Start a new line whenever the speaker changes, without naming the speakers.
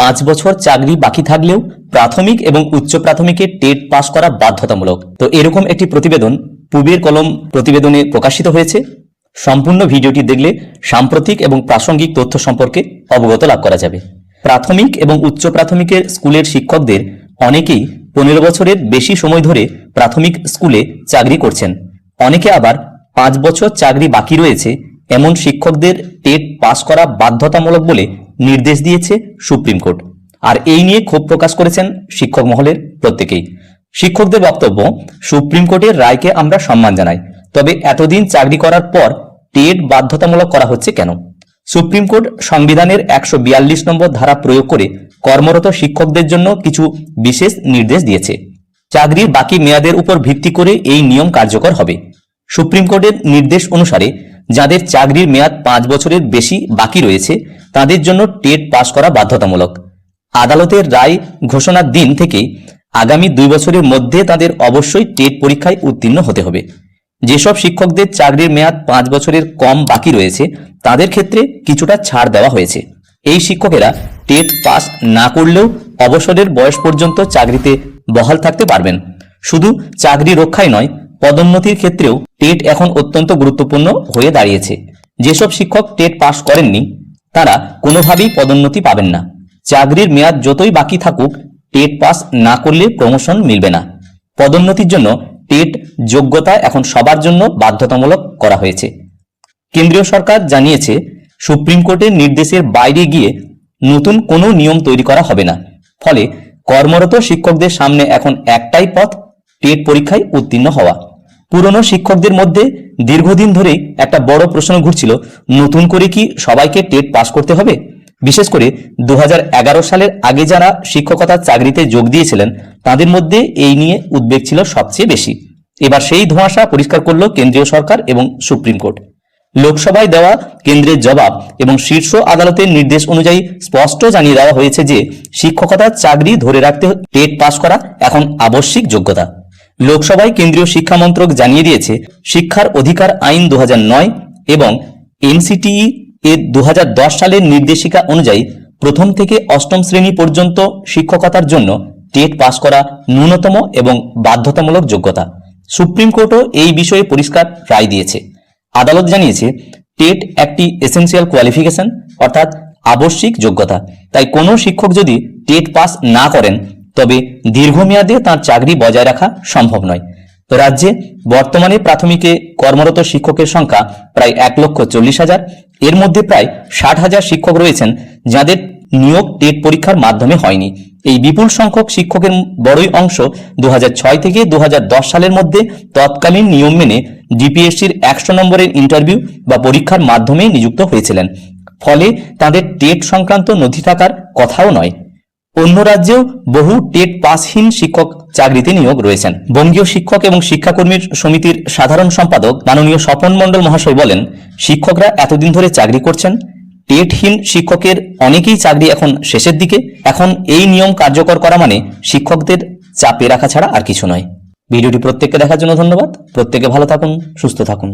5 বছর চাকরি বাকি থাকলেও প্রাথমিক এবং উচ্চ প্রাথমিকে টেট পাস করা বাধ্যতামূলক। তো এরকম একটি প্রতিবেদন পূবের কলম প্রতিবেদনে প্রকাশিত হয়েছে। সম্পূর্ণ ভিডিওটি দেখলে সাম্প্রতিক এবং প্রাসঙ্গিক তথ্য সম্পর্কে অবগত লাভ করা যাবে। প্রাথমিক এবং উচ্চ প্রাথমিকের স্কুলের শিক্ষকদের অনেকেই 15 বছরের বেশি সময় ধরে প্রাথমিক স্কুলে চাকরি করছেন। অনেকে আবার 5 বছর চাকরি বাকি রয়েছে এমন শিক্ষকদের টেট পাস করা বাধ্যতামূলক বলে নির্দেশ দিয়েছে সুপ্রিম কোর্ট। আর এই নিয়ে ক্ষোভ প্রকাশ করেছেন শিক্ষক মহলের প্রত্যেকেই। শিক্ষকদের বক্তব্য, সুপ্রিম কোর্টের রায়কে আমরা সম্মান জানাই, তবে এতদিন চাকরি করার পর টেট বাধ্যতামূলক করা হচ্ছে কেন? সুপ্রিম কোর্ট সংবিধানের 142 নম্বর ধারা প্রয়োগ করে কর্মরত শিক্ষকদের জন্য কিছু বিশেষ নির্দেশ দিয়েছে। চাকরির বাকি মেয়াদের উপর ভিত্তি করে এই নিয়ম কার্যকর হবে। সুপ্রিম কোর্টের নির্দেশ অনুসারে যাদের চাকরির মেয়াদ 5 বছরের বেশি বাকি রয়েছে তাদের জন্য টেট পাস করা বাধ্যতামূলক। আদালতের রায় ঘোষণার দিন থেকে আগামী 2 বছরের মধ্যে তাদের অবশ্যই টেট পরীক্ষায় উত্তীর্ণ হতে হবে। যেসব শিক্ষকদের চাকরির মেয়াদ 5 বছরের কম বাকি রয়েছে তাদের ক্ষেত্রে কিছুটা ছাড় দেওয়া হয়েছে। এই শিক্ষকেরা টেট পাস না করলেও অবসরের বয়স পর্যন্ত চাকরিতে বহাল থাকতে পারবেন। শুধু চাকরি রক্ষাই নয়, পদোন্নতির ক্ষেত্রেও টেট এখন অত্যন্ত গুরুত্বপূর্ণ হয়ে দাঁড়িয়েছে। যেসব শিক্ষক টেট পাস করেননি তারা কোনোভাবেই পদোন্নতি পাবেন না। চাকরির মেয়াদ যতই বাকি থাকুক, টেট পাস না করলে প্রমোশন মিলবে না। পদোন্নতির জন্য টেট যোগ্যতা এখন সবার জন্য বাধ্যতামূলক করা হয়েছে। কেন্দ্রীয় সরকার জানিয়েছে, সুপ্রিম কোর্টের নির্দেশের বাইরে গিয়ে নতুন কোনো নিয়ম তৈরি করা হবে না। ফলে কর্মরত শিক্ষকদের সামনে এখন একটাই পথ, টেট পরীক্ষায় উত্তীর্ণ হওয়া। পুরনো শিক্ষকদের মধ্যে দীর্ঘদিন ধরেই একটা বড় প্রশ্ন ঘুরছিল, নতুন করে কি সবাইকে টেট পাস করতে হবে? বিশেষ করে 2011 সালের আগে যারা শিক্ষকতার চাকরিতে যোগ দিয়েছিলেন তাদের মধ্যে এই নিয়ে উদ্বেগ ছিল সবচেয়ে বেশি। এবার সেই ধোঁয়াশা পরিষ্কার করল কেন্দ্রীয় সরকার এবং সুপ্রিম কোর্ট। লোকসভায় দেওয়া কেন্দ্রের জবাব এবং শীর্ষ আদালতের নির্দেশ অনুযায়ী স্পষ্ট জানিয়ে দেওয়া হয়েছে যে শিক্ষকতার চাকরি ধরে রাখতে টেট পাস করা এখন আবশ্যিক যোগ্যতা। লোকসভায় কেন্দ্রীয় শিক্ষা মন্ত্রক জানিয়ে দিয়েছে, শিক্ষার অধিকার আইন 2009 এবং এনসিটিই এর 2010 সালের নির্দেশিকা অনুযায়ী প্রথম থেকে অষ্টম শ্রেণী পর্যন্ত শিক্ষকতার জন্য টেট পাস করা ন্যূনতম এবং বাধ্যতামূলক যোগ্যতা। সুপ্রিম কোর্টও এই বিষয়ে পরিষ্কার রায় দিয়েছে। আদালত জানিয়েছে, টেট একটি এসেনশিয়াল কোয়ালিফিকেশন, অর্থাৎ আবশ্যিক যোগ্যতা। তাই কোনো শিক্ষক যদি টেট পাস না করেন তবে দীর্ঘমেয়াদে তার চাকরি বজায় রাখা সম্ভব নয়। রাজ্যে বর্তমানে প্রাথমিকে কর্মরত শিক্ষকের সংখ্যা প্রায় 1,40,000। এর মধ্যে প্রায় 60,000 শিক্ষক রয়েছেন যাদের নিয়োগ টেট পরীক্ষার মাধ্যমে হয়নি। এই বিপুল সংখ্যক শিক্ষকের বড়ই অংশ 2006 থেকে 2010 সালের মধ্যে তৎকালীন নিয়ম মেনে ডিপিএসসির 100 নম্বরের ইন্টারভিউ বা পরীক্ষার মাধ্যমে নিযুক্ত হয়েছিলেন। ফলে তাদের টেট সংক্রান্ত নথি থাকার কথাও নয়। অন্য রাজ্যেও বহু টেট পাসহীন শিক্ষক চাকরিতে নিয়োগ রয়েছেন। বঙ্গীয় শিক্ষক এবং শিক্ষাকর্মীর সমিতির সাধারণ সম্পাদক মাননীয় স্বপন মণ্ডল মহাশয় বলেন, শিক্ষকরা এতদিন ধরে চাকরি করছেন, টেটহীন শিক্ষকের অনেকেই চাকরি এখন শেষের দিকে। এখন এই নিয়ম কার্যকর করা মানে শিক্ষকদের চাপে রাখা ছাড়া আর কিছু নয়। ভিডিওটি প্রত্যেককে দেখার জন্য ধন্যবাদ। প্রত্যেকে ভালো থাকুন, সুস্থ থাকুন।